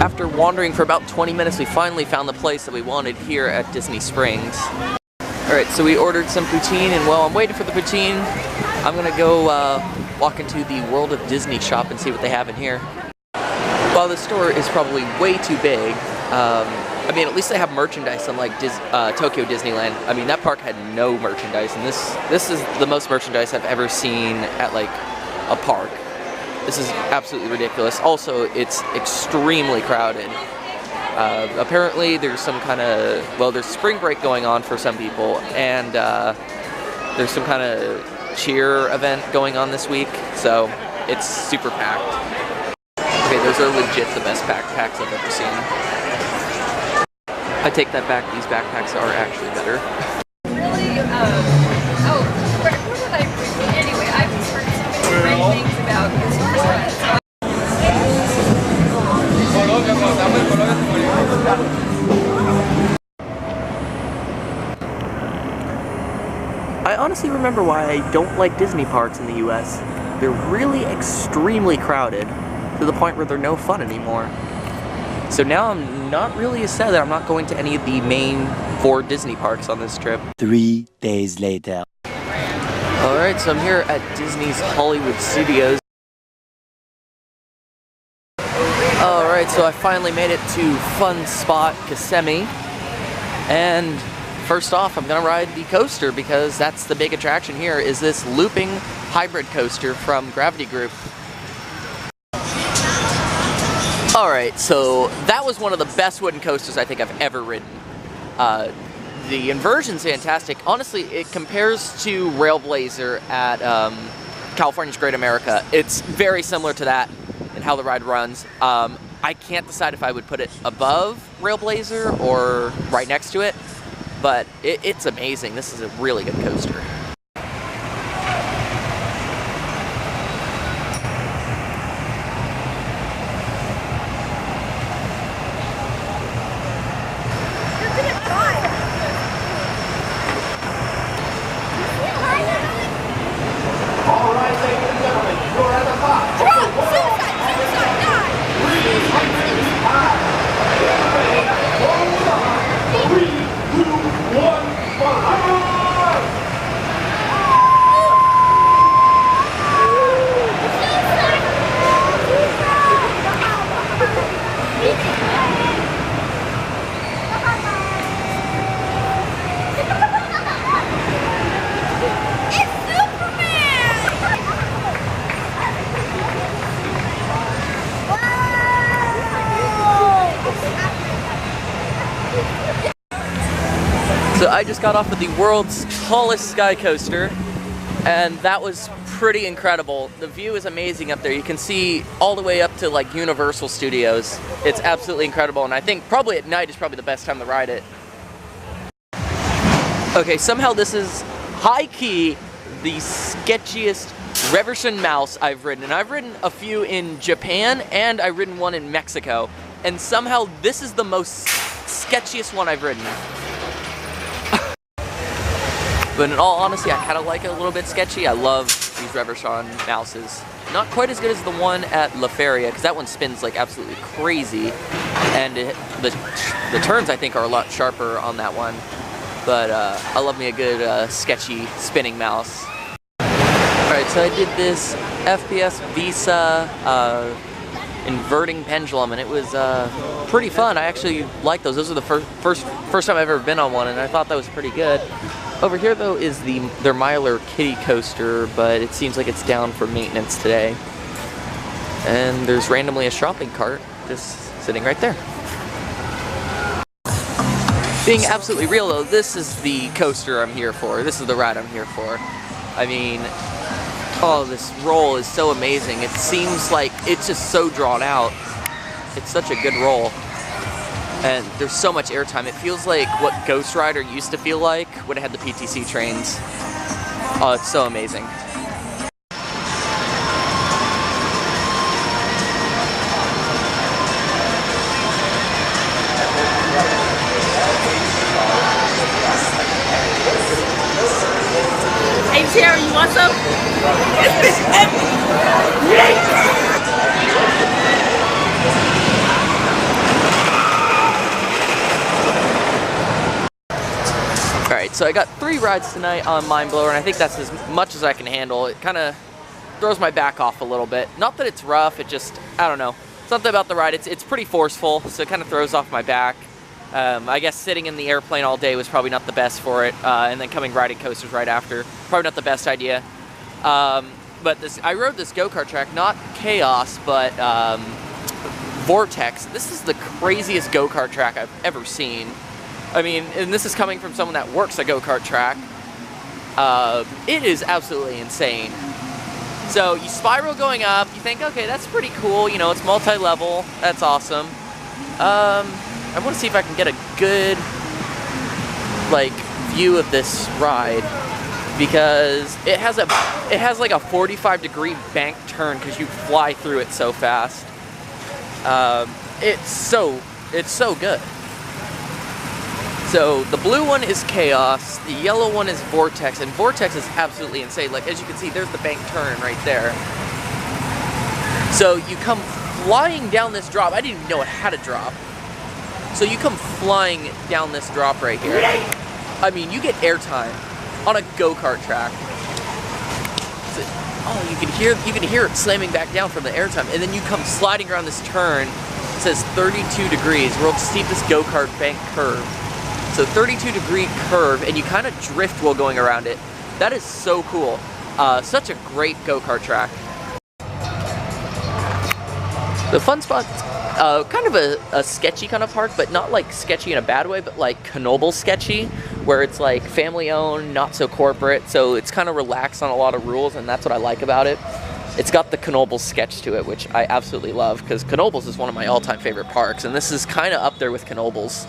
after wandering for about 20 minutes, we finally found the place that we wanted here at Disney Springs. Alright, so we ordered some poutine, and while I'm waiting for the poutine, I'm gonna go walk into the World of Disney shop and see what they have in here. While the store is probably way too big, I mean, at least they have merchandise unlike Tokyo Disneyland. I mean, that park had no merchandise, and this is the most merchandise I've ever seen at like a park. This is absolutely ridiculous. Also, it's extremely crowded. Apparently there's some kind of, well, there's spring break going on for some people, and there's some kind of cheer event going on this week, so it's super packed. Okay, those are legit the best backpacks I've ever seen. I take that back, these backpacks are actually better. Really, where did I read? Anyway, I've heard so many great things about this restaurant. I honestly remember why I don't like Disney parks in the US. They're really extremely crowded, to the point where they're no fun anymore. So now I'm not really as sad that I'm not going to any of the main 4 Disney parks on this trip. 3 days later. Alright, so I'm here at Disney's Hollywood Studios. Alright, so I finally made it to fun spot Kissimmee. And first off, I'm gonna ride the coaster because that's the big attraction here, is this looping hybrid coaster from Gravity Group. Alright, so that was one of the best wooden coasters I think I've ever ridden. The inversion's fantastic. Honestly, it compares to Railblazer at California's Great America. It's very similar to that in how the ride runs. I can't decide if I would put it above Railblazer or right next to it, but it's amazing. This is a really good coaster. So I just got off of the world's tallest sky coaster, and that was pretty incredible. The view is amazing up there. You can see all the way up to like Universal Studios. It's absolutely incredible, and I think probably at night is probably the best time to ride it. Okay, somehow this is high-key the sketchiest Reversion mouse I've ridden, and I've ridden a few in Japan, and I've ridden one in Mexico, and somehow this is the most sketchiest one I've ridden. But in all honesty, I kind of like it a little bit sketchy. I love these Reversion mouses. Not quite as good as the one at La Feria, because that one spins like absolutely crazy, and the turns I think are a lot sharper on that one. But I love me a good sketchy spinning mouse. Alright, so I did this FPS Visa inverting pendulum, and it was pretty fun. I actually like those. Those are the first time I've ever been on one, and I thought that was pretty good. Over here, though, is their Miler Kitty coaster, but it seems like it's down for maintenance today. And there's randomly a shopping cart just sitting right there. Being absolutely real, though, this is the coaster I'm here for. This is the ride I'm here for. I mean, oh, this roll is so amazing. It seems like it's just so drawn out. It's such a good roll. And there's so much airtime. It feels like what Ghost Rider used to feel like when it had the PTC trains. Oh, it's so amazing. Hey Terry, you want some? so I got 3 rides tonight on Mind Blower, and I think that's as much as I can handle. It kind of throws my back off a little bit. Not that it's rough, it just, I don't know. Something about the ride, it's pretty forceful, so it kind of throws off my back. I guess sitting in the airplane all day was probably not the best for it, and then riding coasters right after, probably not the best idea. But I rode this go-kart track, not Chaos, but Vortex. This is the craziest go-kart track I've ever seen. I mean, and this is coming from someone that works a go-kart track. It is absolutely insane. So you spiral going up, you think, okay, that's pretty cool, you know, it's multi-level, that's awesome. I want to see if I can get a good, like, view of this ride, because it has like a 45-degree bank turn because you fly through it so fast. It's so good. So the blue one is Chaos, the yellow one is Vortex, and Vortex is absolutely insane. Like, as you can see, there's the bank turn right there. So you come flying down this drop. I didn't even know it had a drop. So you come flying down this drop right here. I mean, you get airtime on a go-kart track. So, oh, you can hear it slamming back down from the airtime, and then you come sliding around this turn. It says 32 degrees, world's steepest go-kart bank curve. So 32-degree curve, and you kind of drift while going around it. That is so cool. Such a great go-kart track. The fun spot's kind of a sketchy kind of park, but not like sketchy in a bad way, but like Knoebel sketchy, where it's like family-owned, not so corporate. So it's kind of relaxed on a lot of rules, and that's what I like about it. It's got the Knoebel sketch to it, which I absolutely love, because Knoebel's is one of my all-time favorite parks, and this is kind of up there with Knoebel's.